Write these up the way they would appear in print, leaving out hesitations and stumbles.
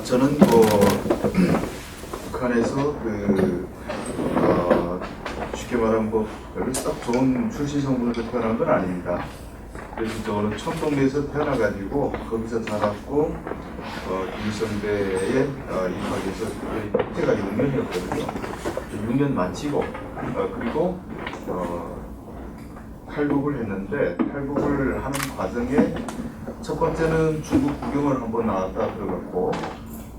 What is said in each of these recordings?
저는 북한에서 쉽게 말하면 별로 딱 좋은 출신 성분으로 태어난 건 아닙니다. 그래서 저는 청동리에서 태어나가지고 거기서 자랐고 김일성대에 입학해서 그때가 6년이었거든요. 6년 마치고 그리고 탈북을 했는데 탈북을 하는 과정에 첫 번째는 중국 구경을 한번 나갔다 들어갔고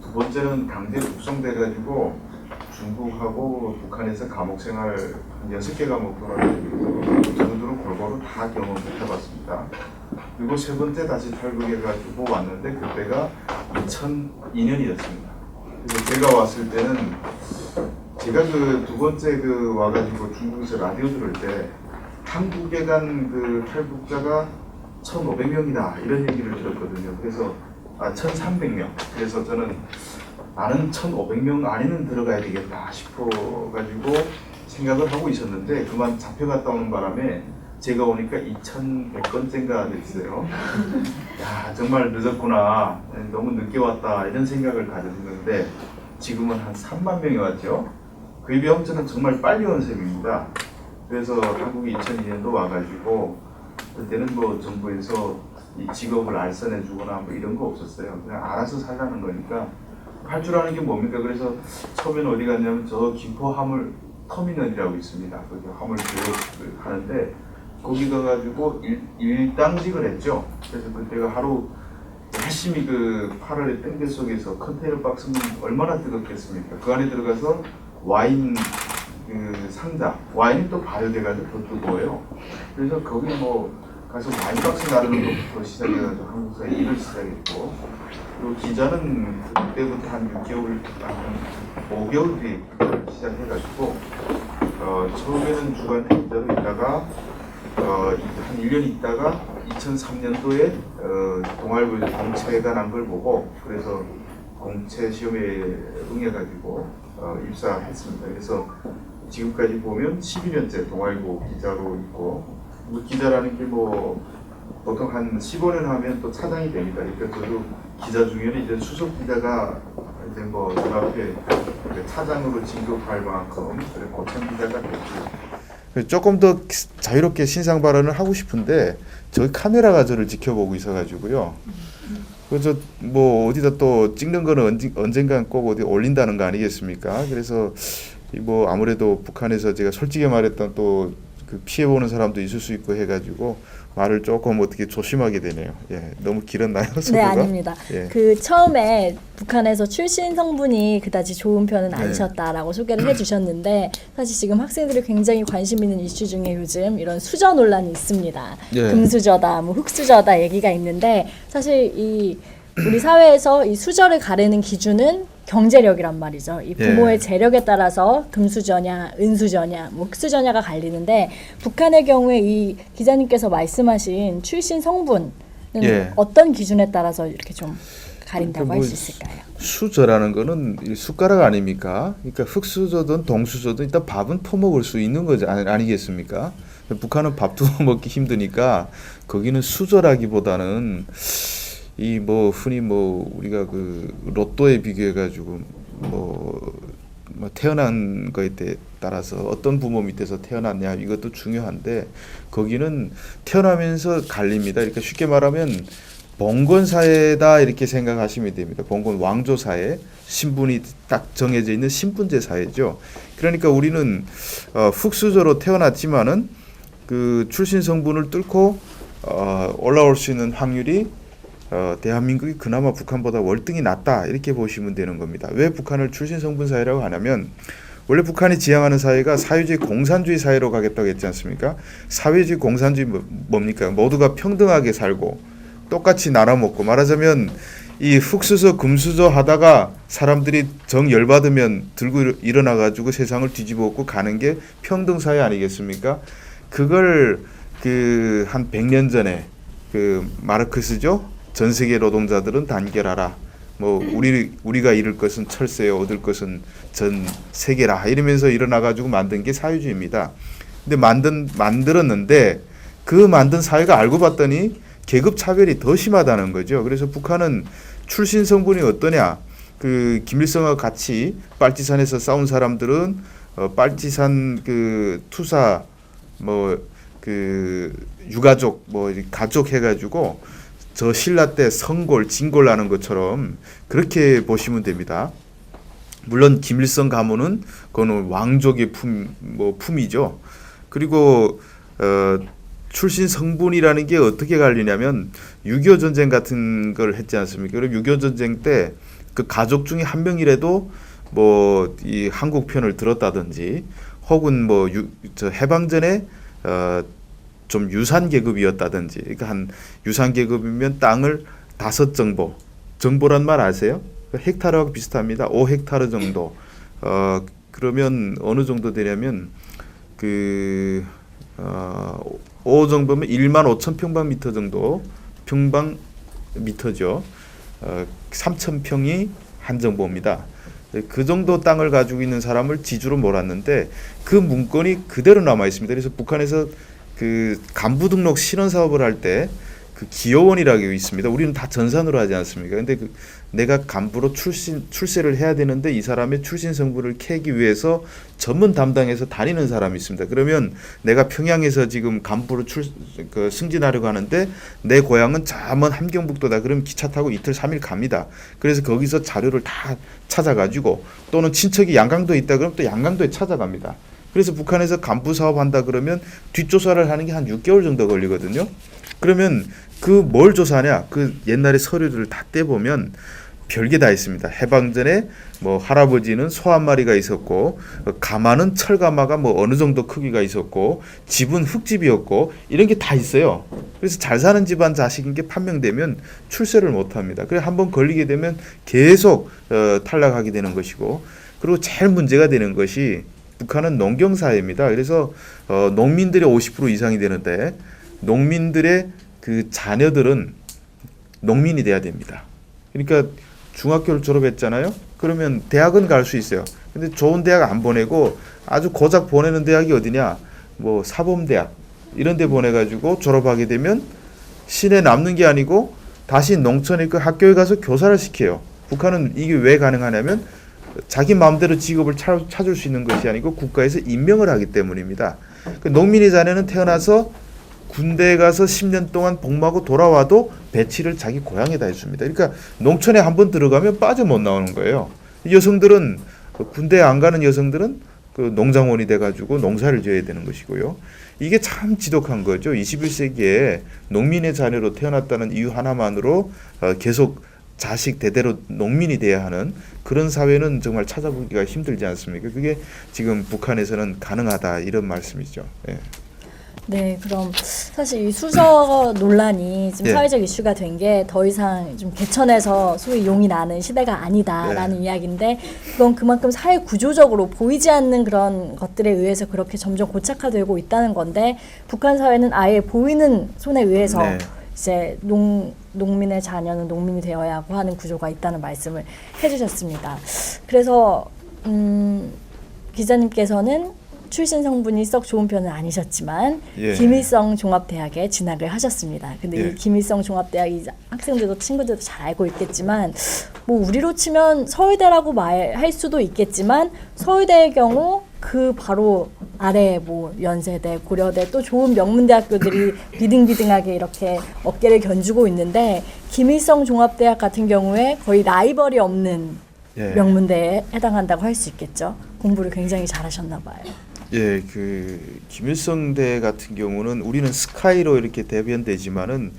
두 번째는 강제 북송돼가지고 중국하고 북한에서 감옥 생활 한 6개 감옥 돌아다니고 그 정도로 골고루 다 경험해봤습니다. 그리고 세 번째 다시 탈북해가지고 왔는데 그때가 2002년이었습니다. 그래서 제가 왔을 때는 제가 두 번째 와가지고 중국에서 라디오 들을 때 한국에 간 탈북자가 1,500명이다 이런 얘기를 들었거든요. 그래서 1,300명. 그래서 저는 나는 1,500명 안에는 들어가야 되겠다 싶어가지고 생각을 하고 있었는데 그만 잡혀갔다 오는 바람에 제가 오니까 2,100건째인가 됐어요. 야, 정말 늦었구나. 너무 늦게 왔다 이런 생각을 가졌는데 지금은 한 3만 명이 왔죠. 그에 비하면 저는 정말 빨리 온 셈입니다. 그래서 한국에 2002년도 와가지고 그때는 정부에서 이 직업을 알선해주거나 이런 거 없었어요. 그냥 알아서 살라는 거니까 할 줄 아는 게 뭡니까? 그래서 처음에는 어디 갔냐면 저 김포 화물 터미널이라고 있습니다. 거기 화물 교역을 하는데 거기 가가지고 일당직을 했죠. 그래서 그때가 하루 열심히 8월의 땡볕 속에서 컨테이너 박스는 얼마나 뜨겁겠습니까? 그 안에 들어가서 와인 상자, 와인이 또 발효돼가지고 더 뜨거워요. 그래서 거기 가서 와인 박스 나르는 것부터 시작해가지고 한국사에 일을 시작했고, 그리고 기자는 그때부터 한 6개월, 한 5개월 뒤에 시작해가지고, 처음에는 주간 기자로 있다가, 한 1년 있다가 2003년도에 동아일보에서 공채가 난 걸 보고, 그래서 공채 시험에 응해가지고 입사했습니다. 그래서 지금까지 보면 12년째 동아일보 기자로 있고, 기자라는 게 보통 한 15년 하면 또 차장이 됩니다. 그러니까 저도 기자 중에는 이제 수석 기자가 이제 눈앞에 차장으로 진급할 만큼 고참 기자가 됐고. 조금 더 자유롭게 신상 발언을 하고 싶은데 저기 카메라가 저를 지켜보고 있어가지고요. 그래서 어디다 또 찍는 거는 언젠간 꼭 어디 올린다는 거 아니겠습니까? 그래서 아무래도 북한에서 제가 솔직히 말했던 또 피해 보는 사람도 있을 수 있고 해가지고 말을 조금 어떻게 조심하게 되네요. 예, 너무 길었나요? 네, 아닙니다. 예. 처음에 북한에서 출신 성분이 그다지 좋은 편은 아니셨다라고 소개를 해주셨는데 사실 지금 학생들이 굉장히 관심 있는 이슈 중에 요즘 이런 수저 논란이 있습니다. 예. 금수저다, 흑수저다 얘기가 있는데 사실 우리 사회에서 이 수저를 가르는 기준은 경제력이란 말이죠. 이 부모의 재력에 따라서 금수저냐, 은수저냐, 흑수저냐가 갈리는데 북한의 경우에 이 기자님께서 말씀하신 출신 성분은 어떤 기준에 따라서 이렇게 좀 가린다고 할 수 있을까요? 수저라는 거는 숟가락 아닙니까? 그러니까 흑수저든 동수저든 일단 밥은 퍼먹을 수 있는 거지 아니겠습니까? 북한은 밥도 먹기 힘드니까 거기는 수저라기보다는 흔히 우리가 로또에 비교해 가지고 태어난 거에 따라서 어떤 부모 밑에서 태어났냐 이것도 중요한데 거기는 태어나면서 갈립니다. 그러니까 쉽게 말하면 봉건 사회다 이렇게 생각하시면 됩니다. 봉건 왕조 사회, 신분이 딱 정해져 있는 신분제 사회죠. 그러니까 우리는 흑수저로 태어났지만은 출신 성분을 뚫고 올라올 수 있는 확률이 대한민국이 그나마 북한보다 월등히 낮다 이렇게 보시면 되는 겁니다. 왜 북한을 출신 성분 사회라고 하냐면 원래 북한이 지향하는 사회가 사회주의 공산주의 사회로 가겠다고 했지 않습니까? 사회주의 공산주의 뭡니까? 모두가 평등하게 살고 똑같이 나눠 먹고 말하자면 이 흑수저 금수저 하다가 사람들이 정 열받으면 들고 일어나 가지고 세상을 뒤집어 엎고 가는 게 평등 사회 아니겠습니까? 그걸 한 100년 전에 마르크스죠. 전 세계 노동자들은 단결하라. 우리가 잃을 것은 철새요, 얻을 것은 전 세계라. 이러면서 일어나 가지고 만든 게 사회주의입니다. 근데 만들었는데 그 만든 사회가 알고 봤더니 계급 차별이 더 심하다는 거죠. 그래서 북한은 출신 성분이 어떠냐? 그 김일성과 같이 빨치산에서 싸운 사람들은 빨치산 그 투사 뭐 그 유가족 뭐 가족 해가지고 저 신라 때 성골 진골 나는 것처럼 그렇게 보시면 됩니다. 물론 김일성 가문은 그거는 왕족의 품이죠. 그리고 출신 성분이라는 게 어떻게 갈리냐면 6.25 전쟁 같은 걸 했지 않습니까? 그럼 6.25 전쟁 때 그 가족 중에 한 명이라도 뭐 이 한국 편을 들었다든지 혹은 뭐 저 해방 전에 좀 유산 계급이었다든지, 그러니까 한 유산 계급이면 땅을 5정보, 정보란 말 아세요? 헥타르하고 비슷합니다. 5헥타르 정도. 그러면 어느 정도 되냐면 그 5 정도면 1만 5천 평방미터 정도 평방미터죠. 3천 평이 한 정보입니다. 그 정도 땅을 가지고 있는 사람을 지주로 몰았는데 그 문건이 그대로 남아 있습니다. 그래서 북한에서 그 간부 등록 신원 사업을 할 때 그 기여원이라고 있습니다. 우리는 다 전산으로 하지 않습니까? 근데 그 내가 간부로 출세를 해야 되는데 이 사람의 출신 성분을 캐기 위해서 전문 담당해서 다니는 사람이 있습니다. 그러면 내가 평양에서 지금 간부로 승진하려고 하는데 내 고향은 저 먼 함경북도다. 그럼 기차 타고 이틀 3일 갑니다. 그래서 거기서 자료를 다 찾아가지고 또는 친척이 양강도에 있다 그러면 또 양강도에 찾아갑니다. 그래서 북한에서 간부 사업한다 그러면 뒷조사를 하는 게 한 6개월 정도 걸리거든요. 그러면 그 뭘 조사하냐? 그 옛날에 서류들을 다 떼보면 별게 다 있습니다. 해방 전에 뭐 할아버지는 소 한 마리가 있었고 가마는 철가마가 뭐 어느 정도 크기가 있었고 집은 흙집이었고 이런 게 다 있어요. 그래서 잘 사는 집안 자식인 게 판명되면 출세를 못 합니다. 그래 한번 걸리게 되면 계속 탈락하게 되는 것이고, 그리고 제일 문제가 되는 것이 북한은 농경 사회입니다. 그래서 농민들의 50% 이상이 되는데 농민들의 그 자녀들은 농민이 돼야 됩니다. 그러니까 중학교를 졸업했잖아요. 그러면 대학은 갈 수 있어요. 근데 좋은 대학 안 보내고 아주 고작 보내는 대학이 어디냐? 뭐 사범대학 이런 데 보내가지고 졸업하게 되면 시내 남는 게 아니고 다시 농촌에 그 학교에 가서 교사를 시켜요. 북한은 이게 왜 가능하냐면 자기 마음대로 직업을 찾을 수 있는 것이 아니고 국가에서 임명을 하기 때문입니다. 그 농민의 자녀는 태어나서 군대에 가서 10년 동안 복무하고 돌아와도 배치를 자기 고향에다 해줍니다. 그러니까 농촌에 한번 들어가면 빠져 못 나오는 거예요. 여성들은 군대에 안 가는 여성들은 그 농장원이 돼가지고 농사를 지어야 되는 것이고요. 이게 참 지독한 거죠. 21세기에 농민의 자녀로 태어났다는 이유 하나만으로 계속 자식 대대로 농민이 돼야 하는 그런 사회는 정말 찾아보기가 힘들지 않습니까? 그게 지금 북한에서는 가능하다 이런 말씀이죠. 예. 네, 그럼 사실 이 수저 논란이 지금 예. 사회적 이슈가 된 게 더 이상 좀 개천에서 소위 용이 나는 시대가 아니다라는 예. 이야기인데, 그건 그만큼 사회 구조적으로 보이지 않는 그런 것들에 의해서 그렇게 점점 고착화되고 있다는 건데, 북한 사회는 아예 보이는 손에 의해서 네. 이제 농민의 자녀는 농민이 되어야 하고 하는 구조가 있다는 말씀을 해주셨습니다. 그래서 기자님께서는 출신 성분이 썩 좋은 편은 아니셨지만 예. 김일성 종합대학에 진학을 하셨습니다. 근데 예. 이 김일성 종합대학 이 학생들도 친구들도 잘 알고 있겠지만 뭐 우리로 치면 서울대라고 말할 수도 있겠지만 서울대의 경우 그 바로 아래 뭐 연세대, 고려대 또 좋은 명문대학교들이 비등비등하게 이렇게 어깨를 견주고 있는데, 김일성 종합대학 같은 경우에 거의 라이벌이 없는 예. 명문대에 해당한다고 할 수 있겠죠. 공부를 굉장히 잘하셨나 봐요. 예, 그 김일성대 같은 경우는 우리는 스카이로 이렇게 대변되지만은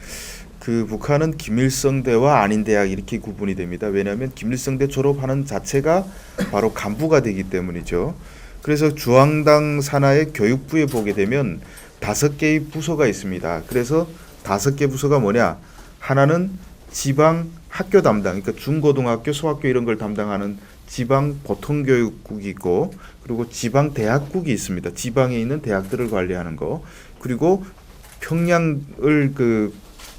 그 북한은 김일성대와 아닌 대학 이렇게 구분이 됩니다. 왜냐하면 김일성대 졸업하는 자체가 바로 간부가 되기 때문이죠. 그래서 중앙당 산하의 교육부에 보게 되면 5개의 부서가 있습니다. 그래서 5개 부서가 뭐냐? 하나는 지방 학교 담당, 그러니까 중고등학교, 소학교 이런 걸 담당하는 지방 보통교육국이 있고, 그리고 지방 대학국이 있습니다. 지방에 있는 대학들을 관리하는 거. 그리고 평양을 그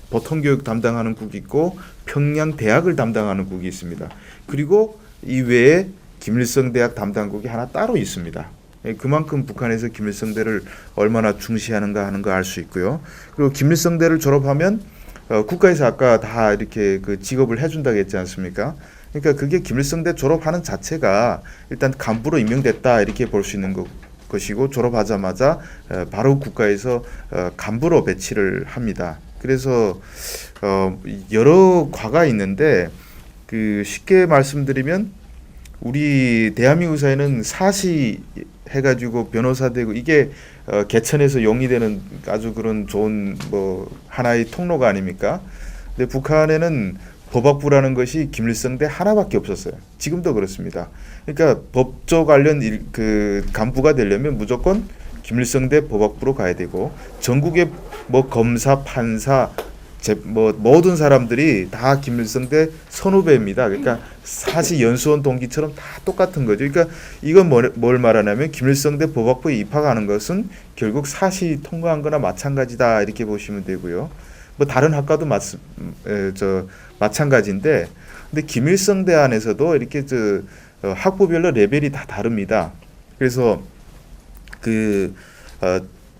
보통교육 담당하는 국이 있고 평양 대학을 담당하는 국이 있습니다. 그리고 이외에 김일성 대학 담당국이 하나 따로 있습니다. 그만큼 북한에서 김일성대를 얼마나 중시하는가 하는 거 알 수 있고요. 그리고 김일성대를 졸업하면 국가에서 아까 다 이렇게 그 직업을 해준다고 했지 않습니까? 그러니까 그게 김일성대 졸업하는 자체가 일단 간부로 임명됐다 이렇게 볼 수 있는 것이고 졸업하자마자 바로 국가에서 간부로 배치를 합니다. 그래서 여러 과가 있는데 그 쉽게 말씀드리면 우리 대한민국 사회는 사시 해가지고 변호사 되고 이게 개천에서 용이 되는 아주 그런 좋은 뭐 하나의 통로가 아닙니까? 근데 북한에는 법학부라는 것이 김일성대 하나밖에 없었어요. 지금도 그렇습니다. 그러니까 법조 관련 그 간부가 되려면 무조건 김일성대 법학부로 가야 되고 전국의 뭐 검사, 판사, 뭐 모든 사람들이 다 김일성대 선후배입니다. 그러니까 사실 연수원 동기처럼 다 똑같은 거죠. 그러니까 이건 뭘 말하냐면 김일성대 법학부에 입학하는 것은 결국 사시 통과한 거나 마찬가지다 이렇게 보시면 되고요. 뭐 다른 학과도 마찬가지인데 근데 김일성대 안에서도 이렇게 학부별로 레벨이 다 다릅니다. 그래서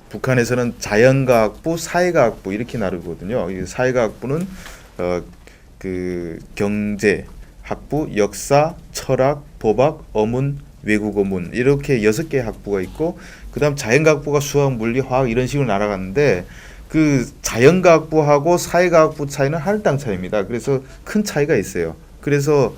북한에서는 자연과학부, 사회과학부 이렇게 나누거든요. 이 사회과학부는 그 경제학부, 역사, 철학, 법학, 어문, 외국어문 이렇게 6개 학부가 있고 그다음 자연과학부가 수학, 물리, 화학 이런 식으로 날아가는데 그 자연과학부하고 사회과학부 차이는 하늘땅 차이입니다. 그래서 큰 차이가 있어요. 그래서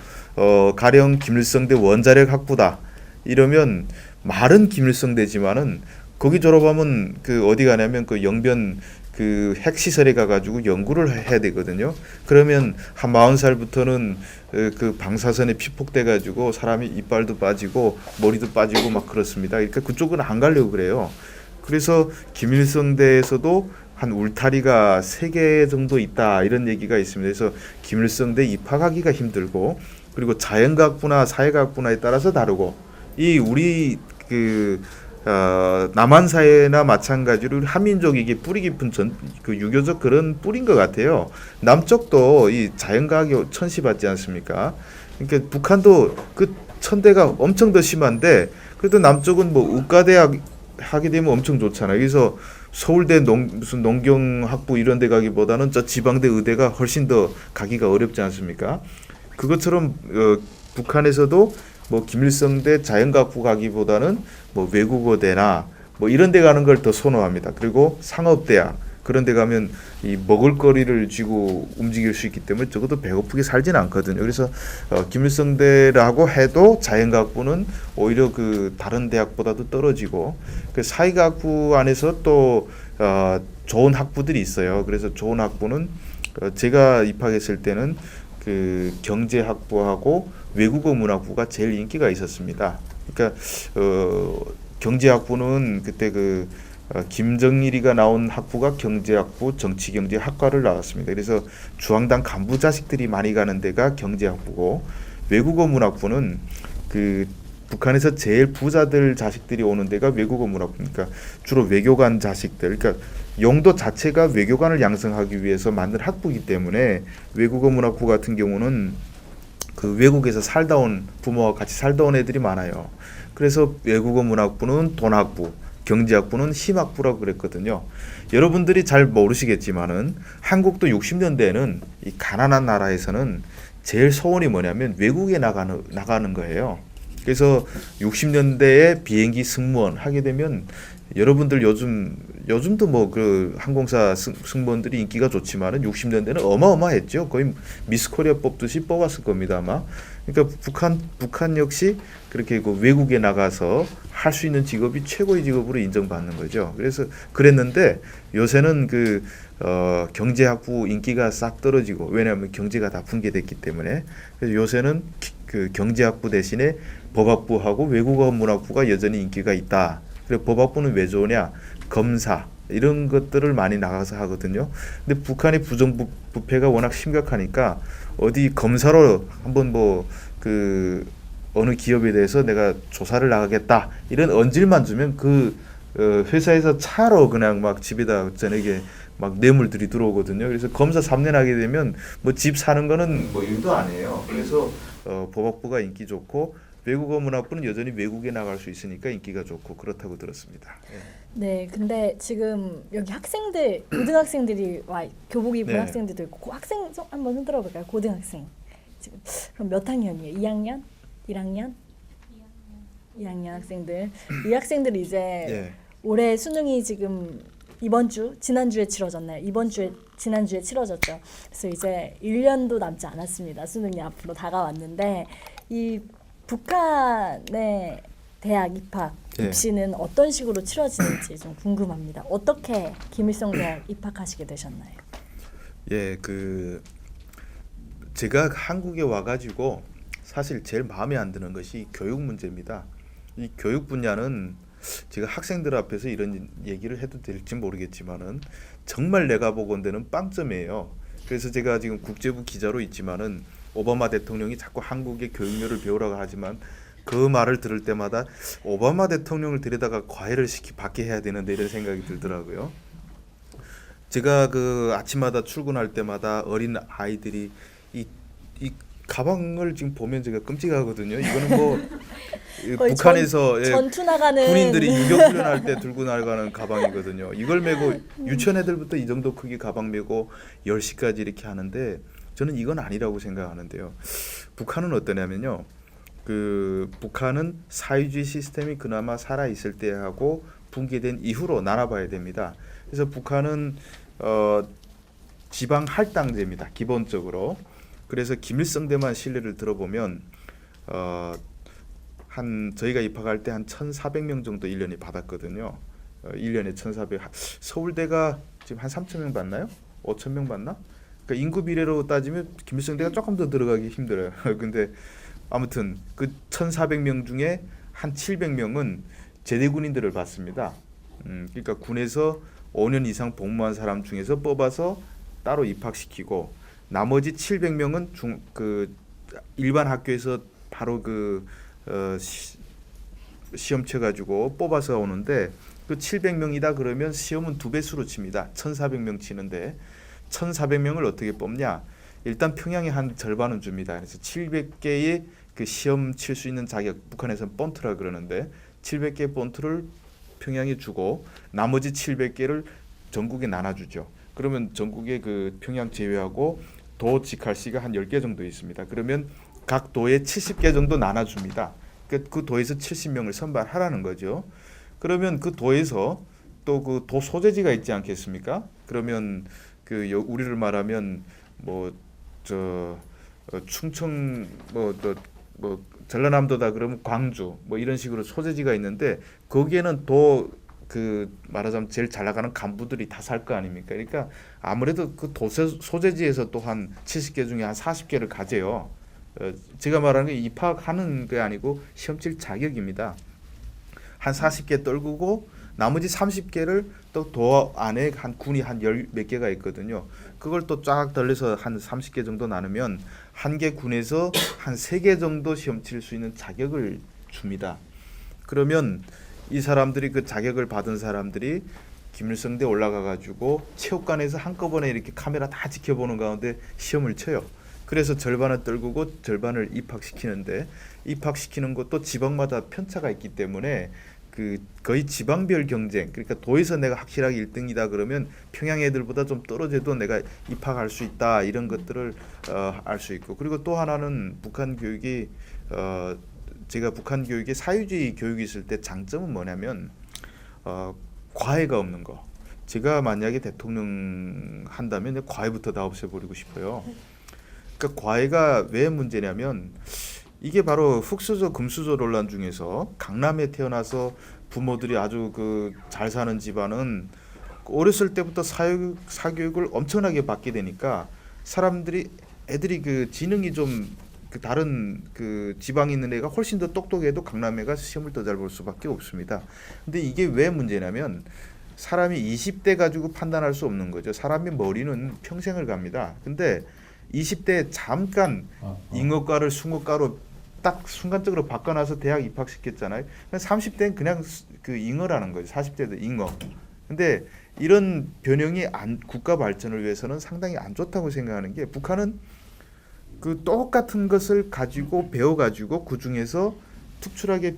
가령 김일성대 원자력 학부다 이러면 말은 김일성대지만은 거기 졸업하면 그 어디 가냐면 그 영변 그 핵시설에 가가지고 연구를 해야 되거든요. 그러면 한 40살부터는 그 방사선에 피폭돼가지고 사람이 이빨도 빠지고 머리도 빠지고 막 그렇습니다. 그러니까 그쪽은 안 가려고 그래요. 그래서 김일성대에서도 한 울타리가 3개 정도 있다 이런 얘기가 있습니다. 그래서 김일성대 입학하기가 힘들고 그리고 자연과학부나 사회과학부나에 따라서 다르고 이 우리 남한 사회나 마찬가지로 한민족 이게 뿌리 깊은 그 유교적 그런 뿌린 것 같아요. 남쪽도 이 자연과학이 천시받지 않습니까? 그러니까 북한도 그 천대가 엄청 더 심한데 그래도 남쪽은 뭐 의과대학 하게 되면 엄청 좋잖아요. 그래서 서울대 무슨 농경학부 이런 데 가기보다는 저 지방대 의대가 훨씬 더 가기가 어렵지 않습니까? 그것처럼 북한에서도 뭐 김일성대 자연과학부 가기보다는 뭐 외국어대나 뭐 이런 데 가는 걸 더 선호합니다. 그리고 상업대학 그런 데 가면 이 먹을거리를 쥐고 움직일 수 있기 때문에 적어도 배고프게 살지는 않거든요. 그래서 김일성대라고 해도 자연과학부는 오히려 그 다른 대학보다도 떨어지고 그 사회과학부 안에서 또 좋은 학부들이 있어요. 그래서 좋은 학부는 제가 입학했을 때는 그 경제학부하고 외국어 문학부가 제일 인기가 있었습니다. 그러니까 경제학부는 그때 김정일이가 나온 학부가 경제학부, 정치경제학과를 나왔습니다. 그래서 중앙당 간부 자식들이 많이 가는 데가 경제학부고 외국어 문학부는 그 북한에서 제일 부자들 자식들이 오는 데가 외국어 문학부니까 주로 외교관 자식들, 그러니까 용도 자체가 외교관을 양성하기 위해서 만든 학부이기 때문에 외국어 문학부 같은 경우는 그 외국에서 살다 온 부모와 같이 살다 온 애들이 많아요. 그래서 외국어 문학부는 돈학부, 경제학부는 힘학부라고 그랬거든요. 여러분들이 잘 모르시겠지만은 한국도 60년대에는 이 가난한 나라에서는 제일 소원이 뭐냐면 외국에 나가는 거예요. 그래서 60년대에 비행기 승무원 하게 되면 여러분들 요즘도 뭐 그 항공사 승무원들이 인기가 좋지만은 60년대는 어마어마했죠. 거의 미스 코리아 뽑듯이 뽑았을 겁니다, 아마. 그러니까 북한 역시 그렇게 그 외국에 나가서 할 수 있는 직업이 최고의 직업으로 인정받는 거죠. 그래서 그랬는데 요새는 경제학부 인기가 싹 떨어지고 왜냐하면 경제가 다 붕괴됐기 때문에 그래서 요새는 그 경제학부 대신에 법학부하고 외국어 문학부가 여전히 인기가 있다. 그리고 법학부는 왜 좋으냐? 검사 이런 것들을 많이 나가서 하거든요. 근데 북한의 부정부패가 워낙 심각하니까 어디 검사로 한번 어느 기업에 대해서 내가 조사를 나가겠다 이런 언질만 주면 회사에서 차로 그냥 막 집에다 저녁에 막 뇌물들이 들어오거든요. 그래서 검사 3년 하게 되면 뭐 집 사는 거는 뭐 일도 안 해요. 그래서 법학부가 인기 좋고 외국어 문학부는 여전히 외국에 나갈 수 있으니까 인기가 좋고 그렇다고 들었습니다. 예. 네, 근데 지금 여기 학생들, 고등학생들이 교복 입은 네. 학생들도 있고 학생 한번 흔들어 볼까요? 고등학생. 지금 그럼 몇 학년이에요? 2학년? 1학년? 2학년 학생들. 이 학생들이 이제 예. 올해 수능이 지금 이번 주, 지난주에 치러졌나요? 지난주에 치러졌죠. 그래서 이제 1년도 남지 않았습니다. 수능이 앞으로 다가왔는데 이 북한의 대학 입학 예. 입시는 어떤 식으로 치러지는지 좀 궁금합니다. 어떻게 김일성 대학 입학하시게 되셨나요? 예, 제가 한국에 와가지고 사실 제일 마음에 안 드는 것이 교육 문제입니다. 이 교육 분야는 제가 학생들 앞에서 이런 얘기를 해도 될지 모르겠지만은 정말 내가 보건대는 빵점이에요. 그래서 제가 지금 국제부 기자로 있지만은 오바마 대통령이 자꾸 한국의 교육료를 배우라고 하지만 그 말을 들을 때마다 오바마 대통령을 데려다가 과외를 받게 해야 되는데 이런 생각이 들더라고요. 제가 아침마다 출근할 때마다 어린 아이들이 이 가방을 지금 보면 제가 끔찍하거든요. 이거는 거의 북한에서 전투 나가는 군인들이 유격 훈련할 때 들고 나가는 가방이거든요. 이걸 메고 유치원 애들부터 이 정도 크기 가방 메고 10시까지 이렇게 하는데 저는 이건 아니라고 생각하는데요. 북한은 어떠냐면요. 북한은 사회주의 시스템이 그나마 살아 있을 때하고 붕괴된 이후로 나눠봐야 됩니다. 그래서 북한은 지방 할당제입니다. 기본적으로. 그래서 김일성대만 신뢰를 들어보면 저희가 입학할 때 한 1,400명 정도 1년에 받았거든요. 1년에 1,400. 서울대가 지금 한 3,000명 받나요? 5,000명 받나? 그러니까 인구 비례로 따지면 김일성대가 조금 더 들어가기 힘들어요. 근데 아무튼 1,400명 중에 한 700명은 제대군인들을 받습니다. 그러니까 군에서 5년 이상 복무한 사람 중에서 뽑아서 따로 입학시키고 나머지 700명은 일반 학교에서 바로 시험 쳐가지고 뽑아서 오는데 700명이다 그러면 시험은 2배수로 칩니다. 1,400명 치는데 1,400명을 어떻게 뽑냐? 일단 평양에 한 절반은 줍니다. 그래서 700개의 시험 칠 수 있는 자격, 북한에서는 본트라 그러는데 700개 본트를 평양에 주고 나머지 700개를 전국에 나눠주죠. 그러면 전국에 평양 제외하고 도 직할시가 한 10개 정도 있습니다. 그러면 각 도에 70개 정도 나눠줍니다. 그 도에서 70명을 선발하라는 거죠. 그러면 그 도에서 또 도 소재지가 있지 않겠습니까? 그러면 우리를 말하면 충청 전라남도다 그러면 광주 이런 식으로 소재지가 있는데 거기에는 말하자면 제일 잘 나가는 간부들이 다 살 거 아닙니까? 그러니까 아무래도 도 소재지에서 또 한 70개 중에 한 40개를 가져요. 제가 말하는 게 입학하는 게 아니고 시험 칠 자격입니다. 한 40개 떨구고 나머지 30개를 또 도 안에 군이 한 몇 개가 있거든요. 그걸 또 쫙 덜려서 한 30개 정도 나누면 한 개 군에서 한 3개 정도 시험 칠 수 있는 자격을 줍니다. 그러면 이 사람들이 자격을 받은 사람들이 김일성대 올라가 가지고 체육관에서 한꺼번에 이렇게 카메라 다 지켜보는 가운데 시험을 쳐요. 그래서 절반을 떨구고 절반을 입학시키는데 입학시키는 것도 지방마다 편차가 있기 때문에 거의 지방별 경쟁, 그러니까 도에서 내가 확실하게 1등이다 그러면 평양 애들보다 좀 떨어져도 내가 입학할 수 있다 이런 것들을 알 수 있고, 그리고 또 하나는 북한 교육이 제가 북한 교육에 사회주의 교육이 있을 때 장점은 뭐냐면 과외가 없는 거. 제가 만약에 대통령 한다면 과외부터 다 없애버리고 싶어요. 그러니까 과외가 왜 문제냐면 이게 바로 흑수저 금수저 논란 중에서 강남에 태어나서 부모들이 아주 잘 사는 집안은 어렸을 때부터 사교육을 엄청나게 받게 되니까 애들이 지능이 좀 다른 지방에 있는 애가 훨씬 더 똑똑해도 강남 애가 시험을 더 잘 볼 수밖에 없습니다. 근데 이게 왜 문제냐면 사람이 20대 가지고 판단할 수 없는 거죠. 사람의 머리는 평생을 갑니다. 근데 20대 잠깐 잉어과를 숭어과로 딱 순간적으로 바꿔놔서 대학 입학시켰잖아요. 30대는 그냥 잉어라는 거죠. 40대도 잉어. 근데 이런 변형이 국가 발전을 위해서는 상당히 안 좋다고 생각하는 게, 북한은 똑같은 것을 가지고 배워가지고 그 중에서 특출하게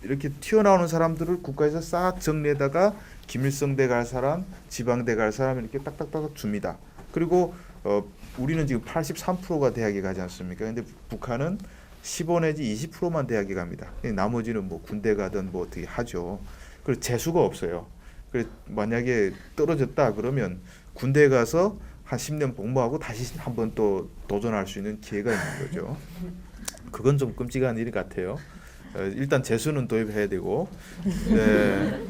이렇게 튀어나오는 사람들을 국가에서 싹 정리해다가 김일성대 갈 사람, 지방대 갈 사람 이렇게 딱딱딱 줍니다. 그리고 우리는 지금 83%가 대학에 가지 않습니까? 근데 북한은 15 내지 20%만 대학에 갑니다. 나머지는 뭐 군대 가든 뭐 어떻게 하죠. 그리고 재수가 없어요. 그래 만약에 떨어졌다 그러면 군대 가서 한 10년 복무하고 다시 한번 또 도전할 수 있는 기회가 있는 거죠. 그건 좀 끔찍한 일 같아요. 일단 재수는 도입해야 되고. 네.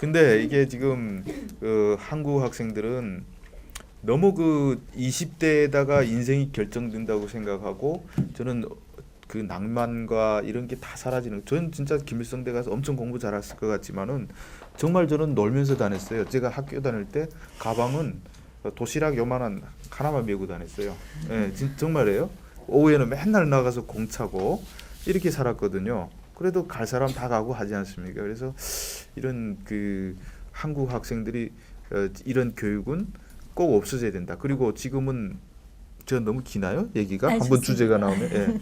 근데 이게 지금 한국 학생들은 너무 그 20대에다가 인생이 결정된다고 생각하고 저는 그 낭만과 이런 게 다 사라지는. 저는 진짜 김일성대 가서 엄청 공부 잘했을 것 같지만은 정말 저는 놀면서 다녔어요. 제가 학교 다닐 때 가방은 도시락 요만한 하나만 메고 다녔어요. 예, 정말이에요. 오후에는 맨날 나가서 공 차고 이렇게 살았거든요. 그래도 갈 사람 다 가고 하지 않습니까? 그래서 이런 그 한국 학생들이 이런 교육은 꼭 없어져야 된다. 그리고 지금은 저 너무 기나요? 얘기가 한번 주제가 나오면 예.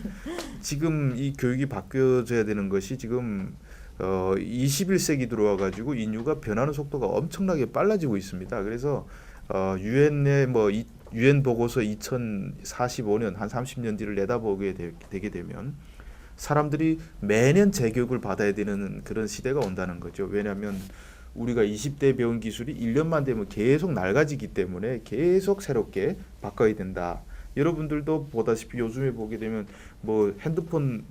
지금 이 교육이 바뀌어져야 되는 것이 지금 21세기 들어와 가지고 인류가 변하는 속도가 엄청나게 빨라지고 있습니다. 그래서 유엔의 뭐 유엔 보고서 2045년 한 30년 뒤를 내다보게 되게 되면 사람들이 매년 재교육을 받아야 되는 그런 시대가 온다는 거죠. 왜냐하면 우리가 20대 배운 기술이 1년만 되면 계속 낡아지기 때문에 계속 새롭게 바꿔야 된다. 여러분들도 보다시피 요즘에 보게 되면 뭐 핸드폰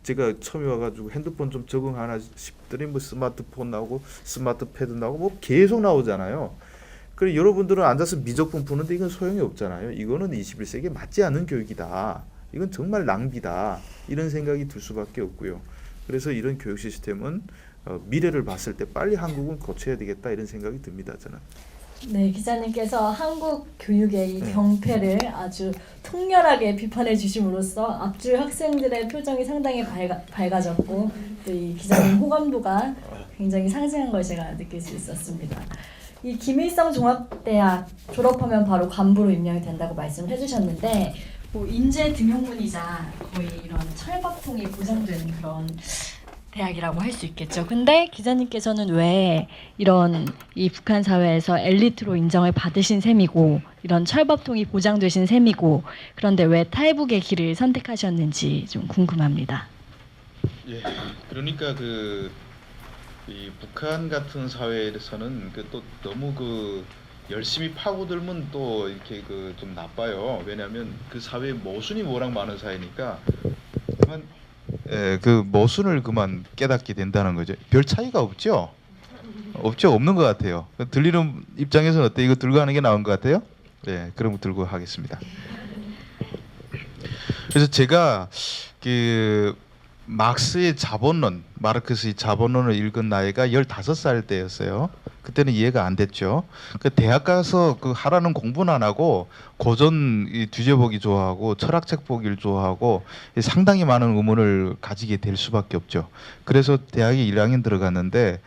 제가 처음에 와가지고 핸드폰 좀 적응하나 싶더니 뭐 스마트폰 나오고 스마트 패드 나오고 뭐 계속 나오잖아요. 그래 여러분들은 앉아서 미적분 푸는데 이건 소용이 없잖아요. 이거는 21세기에 맞지 않는 교육이다. 이건 정말 낭비다. 이런 생각이 들 수밖에 없고요. 그래서 이런 교육 시스템은 미래를 봤을 때 빨리 한국은 고쳐야 되겠다 이런 생각이 듭니다. 저는. 네, 기자님께서 한국 교육의 이 병폐를 아주 통렬하게 비판해 주심으로써 앞줄 학생들의 표정이 상당히 밝아졌고 또 이 기자님 호감도가 굉장히 상승한 걸 제가 느낄 수 있었습니다. 이 김일성 종합대학 졸업하면 바로 간부로 임명이 된다고 말씀해 주셨는데 뭐 인재 등용문이자 거의 이런 철밥통이 보장되는 그런 대학이라고 할 수 있겠죠. 근데 기자님께서는 왜 이런 이 북한 사회에서 엘리트로 인정을 받으신 셈이고 이런 철밥통이 보장되신 셈이고 그런데 왜 탈북의 길을 선택하셨는지 좀 궁금합니다. 예, 그러니까 이 북한 같은 사회에서는 또 너무 열심히 파고들면 또 이렇게 좀 나빠요. 왜냐하면 그 사회에 모순이 워낙 많은 사회니까. 그 모순을 그만 깨닫게 된다는 거죠. 별 차이가 없죠? 없죠? 없는 것 같아요. 들리는 입장에서는 어때? 이거 들고 하는 게 나은 것 같아요? 네, 그럼 들고 하겠습니다. 그래서 제가 막스의 자본론, 마르크스의 자본론을 읽은 나이가 15살 때였어요. 그때는 이해가 안 됐죠. 대학 가서 하라는 공부는 안 하고 고전 뒤져보기 좋아하고 철학책 보기를 좋아하고 상당히 많은 의문을 가지게 될 수밖에 없죠. 그래서 대학에 1학년 들어갔는데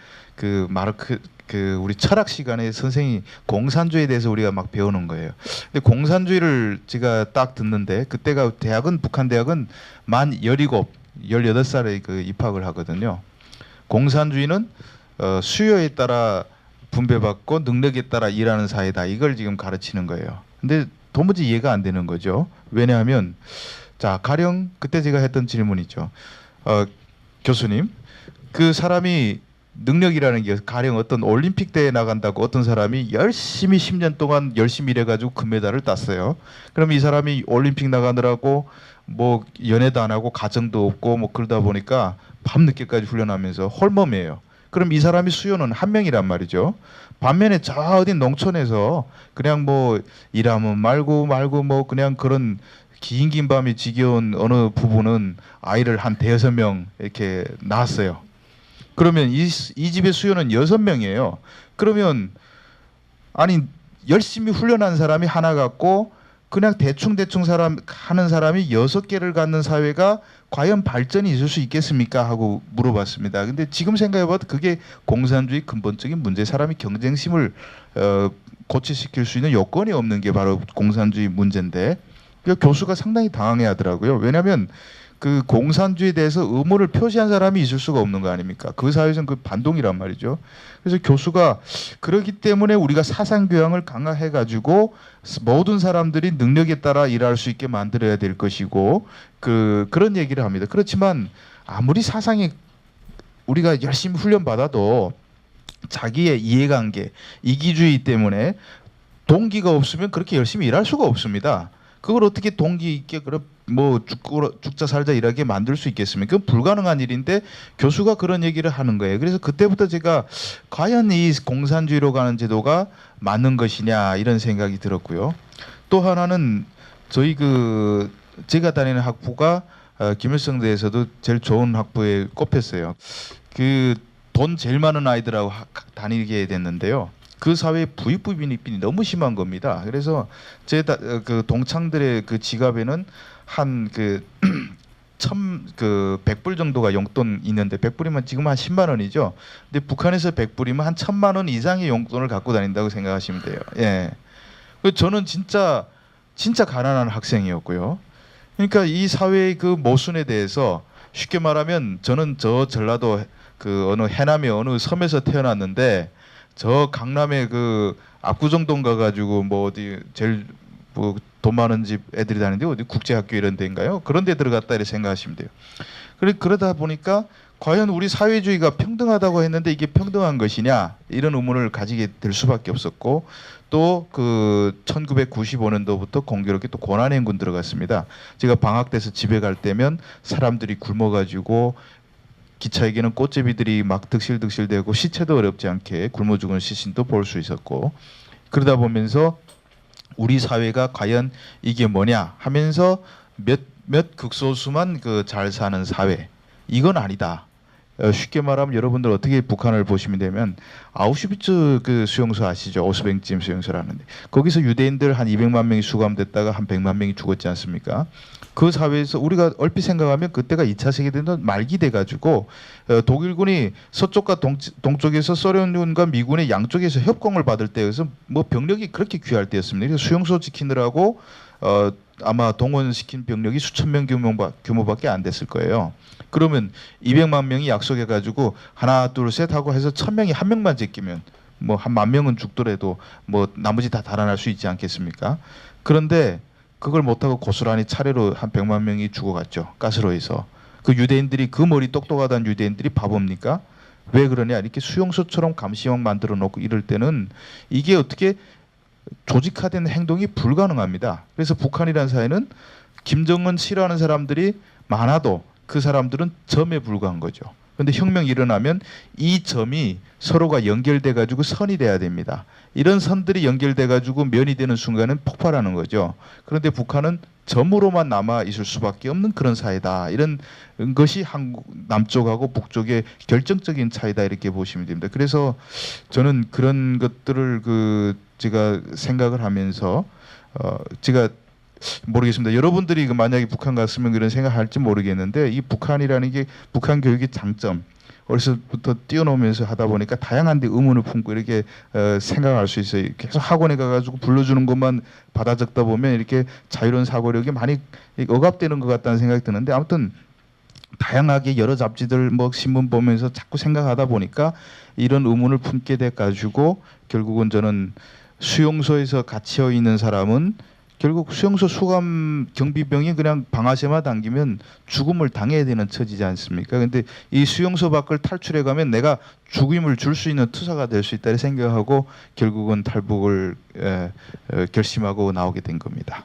우리 철학 시간에 선생이 공산주의에 대해서 우리가 막 배우는 거예요. 근데 공산주의를 제가 딱 듣는데 그때가 북한 대학은 만 17, 18살에 입학을 하거든요. 공산주의는 수요에 따라 분배받고 능력에 따라 일하는 사회다. 이걸 지금 가르치는 거예요. 근데 도무지 이해가 안 되는 거죠. 왜냐하면 자 가령 그때 제가 했던 질문이죠. 교수님, 그 사람이 능력이라는 게 가령 어떤 올림픽 대회에 나간다고 어떤 사람이 열심히 10년 동안 열심히 일해가지고 금메달을 땄어요. 그럼 이 사람이 올림픽 나가느라고 뭐 연애도 안 하고 가정도 없고 뭐 그러다 보니까 밤늦게까지 훈련하면서 홀몸이에요. 그럼 이 사람이 수요는 한 명이란 말이죠. 반면에 저 어디 농촌에서 그냥 뭐 일하면 말고 뭐 그냥 그런 긴 밤이 지겨운 어느 부부는 아이를 한 5명 이렇게 낳았어요. 그러면 이 집의 수요는 6명이에요. 그러면 아니 열심히 훈련한 사람이 하나 갖고 그냥 대충 하는 사람이 6개를 갖는 사회가 과연 발전이 있을 수 있겠습니까? 하고 물어봤습니다. 근데 지금 생각해봐도 그게 공산주의 근본적인 문제, 사람이 경쟁심을 고취시킬 수 있는 요건이 없는 게 바로 공산주의 문제인데 교수가 상당히 당황해하더라고요. 왜냐하면 그 공산주의에 대해서 의무를 표시한 사람이 있을 수가 없는 거 아닙니까? 그 사회에서는 그 반동이란 말이죠. 그래서 교수가 그렇기 때문에 우리가 사상 교양을 강화해 가지고 모든 사람들이 능력에 따라 일할 수 있게 만들어야 될 것이고 그런 얘기를 합니다. 그렇지만 아무리 사상이 우리가 열심히 훈련 받아도 자기의 이해관계, 이기주의 때문에 동기가 없으면 그렇게 열심히 일할 수가 없습니다. 그걸 어떻게 동기 있게 그런 뭐 죽자 살자 일하게 만들 수 있겠습니까? 그건 불가능한 일인데 교수가 그런 얘기를 하는 거예요. 그래서 그때부터 제가 과연 이 공산주의로 가는 제도가 맞는 것이냐 이런 생각이 들었고요. 또 하나는 저희 제가 다니는 학부가 김일성대에서도 제일 좋은 학부에 꼽혔어요. 돈 제일 많은 아이들하고 다니게 됐는데요. 그 사회의 부익부 빈익빈이 너무 심한 겁니다. 그래서 제 동창들의 그 지갑에는 한 100불 정도가 용돈 있는데 100불이면 지금 한 10만 원이죠. 근데 북한에서 100불이면 한 1000만 원 이상의 용돈을 갖고 다닌다고 생각하시면 돼요. 예. 저는 진짜 가난한 학생이었고요. 그러니까 이 사회의 그 모순에 대해서 쉽게 말하면 저는 저 전라도 어느 해남의 어느 섬에서 태어났는데 저 강남의 압구정동 가가지고 뭐 어디 제일 뭐 돈 많은 집 애들이 다니는데 어디 국제학교 이런 데인가요? 그런 데 들어갔다 이렇게 생각하시면 돼요. 그러다 보니까 과연 우리 사회주의가 평등하다고 했는데 이게 평등한 것이냐 이런 의문을 가지게 될 수밖에 없었고 또 1995년도부터 공교롭게 또 고난행군 들어갔습니다. 제가 방학 때서 집에 갈 때면 사람들이 굶어가지고 기차에게는 꽃제비들이 막 득실득실대고 시체도 어렵지 않게 굶어 죽은 시신도 볼 수 있었고 그러다 보면서 우리 사회가 과연 이게 뭐냐 하면서 몇 극소수만 잘 사는 사회 이건 아니다. 쉽게 말하면 여러분들 어떻게 북한을 보시면 되면 아우슈비츠 수용소 아시죠? 오스벤찜 수용소라는데 거기서 유대인들 한 200만 명이 수감됐다가 한 100만 명이 죽었지 않습니까? 그 사회에서 우리가 얼핏 생각하면 그때가 2차 세계대전 말기 돼가지고 독일군이 서쪽과 동쪽에서 소련군과 미군의 양쪽에서 협공을 받을 때여서 뭐 병력이 그렇게 귀할 때였습니다. 그래서 수용소 지키느라고 아마 동원시킨 병력이 수천 명 규모밖에 안 됐을 거예요. 그러면 200만 명이 약속해가지고 하나 둘 셋 하고 해서 1000명이 한 명만 제끼면 뭐 한 10,000명은 죽더라도 뭐 나머지 다 달아날 수 있지 않겠습니까? 그런데 그걸 못하고 고스란히 차례로 한 100만 명이 죽어갔죠. 가스로에서. 그 유대인들이 머리 똑똑하다는 유대인들이 바보입니까? 왜 그러냐? 이렇게 수용소처럼 감시망 만들어 놓고 이럴 때는 이게 어떻게 조직화된 행동이 불가능합니다. 그래서 북한이라는 사회는 김정은 싫어하는 사람들이 많아도 그 사람들은 점에 불과한 거죠. 그런데 혁명이 일어나면 이 점이 서로가 연결돼 가지고 선이 돼야 됩니다. 이런 선들이 연결돼 가지고 면이 되는 순간은 폭발하는 거죠. 그런데 북한은 점으로만 남아 있을 수밖에 없는 그런 사회다. 이런 것이 남쪽하고 북쪽의 결정적인 차이다 이렇게 보시면 됩니다. 그래서 저는 그런 것들을 제가 생각을 하면서 제가 모르겠습니다. 여러분들이 만약에 북한 갔으면 그런 생각할지 모르겠는데 이 북한이라는 게 북한 교육의 장점 어려서부터 뛰어노면서 하다 보니까 다양한 데 의문을 품고 이렇게 생각할 수 있어요. 계속 학원에 가가지고 불러주는 것만 받아 적다 보면 이렇게 자유로운 사고력이 많이 억압되는 것 같다는 생각이 드는데 아무튼 다양하게 여러 잡지들 뭐 신문 보면서 자꾸 생각하다 보니까 이런 의문을 품게 돼 가지고 결국은 저는 수용소에서 갇혀 있는 사람은 결국 수용소 수감 경비병이 그냥 방아쇠만 당기면 죽음을 당해야 되는 처지지 않습니까? 근데 이 수용소 밖을 탈출해 가면 내가 죽임을 줄 수 있는 투사가 될 수 있다 생각하고 결국은 탈북을 결심하고 나오게 된 겁니다.